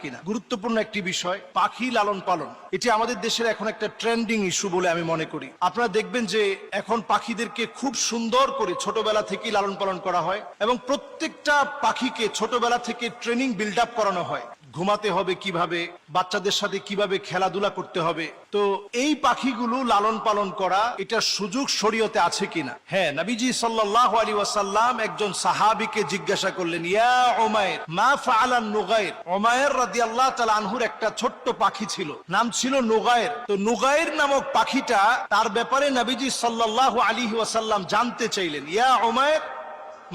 কিনা। গুরুত্বপূর্ণ একটি বিষয় পাখি লালন পালন, এটি আমাদের দেশের এখন একটা ট্রেন্ডিং ইস্যু বলে আমি মনে করি। আপনারা দেখবেন যে এখন পাখিদেরকে খুব সুন্দর করে ছোটবেলা থেকেই লালন পালন করা হয় এবং প্রত্যেকটা পাখিকে ছোটবেলা থেকে ট্রেনিং বিল্ড আপ করানো হয়, ঘুমাতে হবে কিভাবে, বাচ্চাদের সাথে কিভাবে খেলাধুলা করতে হবে। তো এই পাখিগুলো লালন পালন করা, এটার সুযোগ শরীয়তে আছে কিনা? হ্যাঁ, নবীজি সাল্লাল্লাহু আলাইহি ওয়াসাল্লাম একজন সাহাবীকে জিজ্ঞাসা করলেন, ইয়া উমাইর মা ফাআলান নুগাইর। উমাইর রাদিয়াল্লাহু তাআলা আনহুর একটা ছোট্ট পাখি ছিল, নাম ছিল নুগাইর। তো নুগাইর নামক পাখিটা, তার ব্যাপারে নবীজি সাল্লাল্লাহু আলাইহি ওয়াসাল্লাম জানতে চাইলেন, ইয়া উমাইর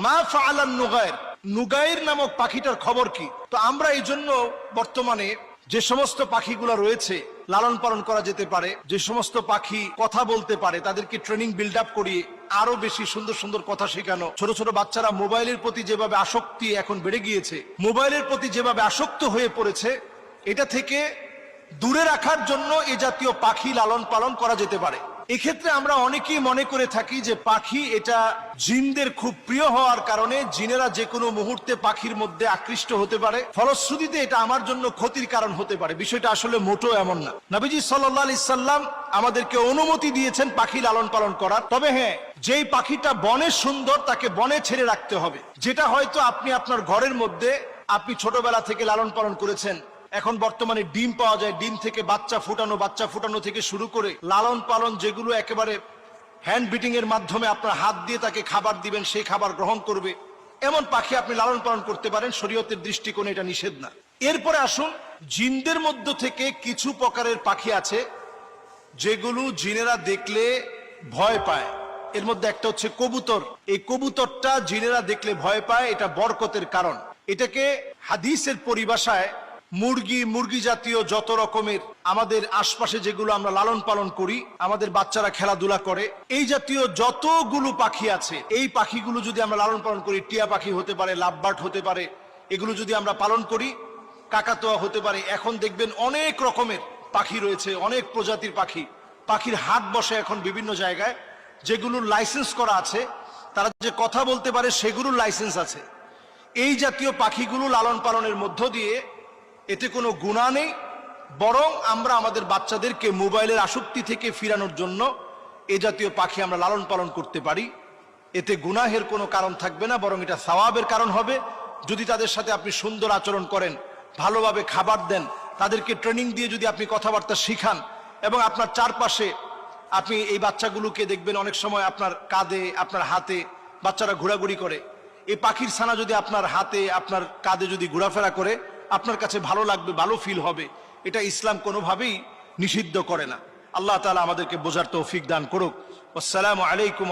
মা ফাআলান নুগাইর, নুগাইর নামক পাখিটার খবর কি? তো আমরা এই জন্য বর্তমানে যে সমস্ত পাখিগুলো রয়েছে লালন পালন করা যেতে পারে, যে সমস্ত পাখি কথা বলতে পারে, তাদেরকে ট্রেনিং বিল্ড আপ করিয়ে আরো বেশি সুন্দর সুন্দর কথা শেখানো। ছোট ছোট বাচ্চারা মোবাইলের প্রতি যেভাবে আসক্তি এখন বেড়ে গিয়েছে, মোবাইলের প্রতি যেভাবে আসক্ত হয়ে পড়েছে, এটা থেকে দূরে রাখার জন্য এ জাতীয় পাখি লালন পালন করা যেতে পারে। এক্ষেত্রে আমরা অনেকেই মনে করে থাকি যে পাখি এটা জিনদের খুব প্রিয় হওয়ার কারণে জিনেরা যে কোনো মুহূর্তে পাখির মধ্যে আকৃষ্ট হতে পারে, ফলশ্রুতিতে এটা আমার জন্য ক্ষতির কারণ হতে পারে। বিষয়টা আসলে মোটেও এমন না। নবীজি সাল্লাল্লাহু আলাইহি সাল্লাম আমাদেরকে অনুমতি দিয়েছেন পাখি লালন পালন করার। তবে হ্যাঁ, যেই পাখিটা বনে সুন্দর তাকে বনে ছেড়ে রাখতে হবে। যেটা হয়তো আপনি আপনার ঘরের মধ্যে আপনি ছোটবেলা থেকে লালন পালন করেছেন, এখন বর্তমানে ডিম পাওয়া যায়, ডিম থেকে বাচ্চা ফুটানো থেকে শুরু করে লালন পালন যেগুলো একেবারে হ্যান্ড বিটিং এর মাধ্যমে আপনার হাত দিয়ে তাকে খাবার দিবেন, সেই খাবার গ্রহণ করবে, এমন পাখি আপনি লালন পালন করতে পারেন। শরীয়তের দৃষ্টিকোণে এটা নিষেধ না। এরপরে আসুন, জিনদের মধ্য থেকে কিছু প্রকারের পাখি আছে যেগুলো জিনেরা দেখলে ভয় পায়। এর মধ্যে একটা হচ্ছে কবুতর। এই কবুতরটা জিনেরা দেখলে ভয় পায়, এটা বরকতের কারণ। এটাকে হাদিসের পরিভাষায় মুরগি জাতীয় যত রকমের আমাদের আশপাশে যেগুলো আমরা লালন পালন করি, আমাদের বাচ্চারা খেলাধুলা করে, এই জাতীয় যতগুলো পাখি আছে, এই পাখিগুলো যদি আমরা লালন পালন করি, টিয়া পাখি হতে পারে, লাভবার্ড হতে পারে, এগুলো যদি আমরা পালন করি, কাকাতুয়া হতে পারে। এখন দেখবেন অনেক রকমের পাখি রয়েছে, অনেক প্রজাতির পাখি। পাখির হাট বসে এখন বিভিন্ন জায়গায়, যেগুলোর লাইসেন্স করা আছে, তারা যে কথা বলতে পারে সেগুলোর লাইসেন্স আছে। এই জাতীয় পাখিগুলো লালন পালনের মধ্য দিয়ে এতে কোনো গুনাহ নেই, বরং আমরা আমাদের বাচ্চাদেরকে মোবাইলের আসক্তি থেকে ফিরানোর জন্য এ জাতীয় পাখি আমরা লালন পালন করতে পারি। এতে গুনাহের কোনো কারণ থাকবে না, বরং এটা সওয়াবের কারণ হবে। যদি তাদের সাথে আপনি সুন্দর আচরণ করেন, ভালোভাবে খাবার দেন, তাদেরকে ট্রেনিং দিয়ে যদি আপনি কথাবার্তা শিখান, এবং আপনার চারপাশে আপনি এই বাচ্চাগুলোকে দেখবেন অনেক সময় আপনার কাঁধে, আপনার হাতে বাচ্চারা ঘোরাঘুরি করে। এই পাখির ছানা যদি আপনার হাতে, আপনার কাঁধে যদি ঘোরাফেরা করে, আপনার কাছে ভালো লাগবে, ভালো ফিল হবে। এটা ইসলাম কোনোভাবেই নিষিদ্ধ করে না। আল্লাহ তাআলা আমাদেরকে বোঝার তৌফিক দান করুক। আসসালামু আলাইকুম।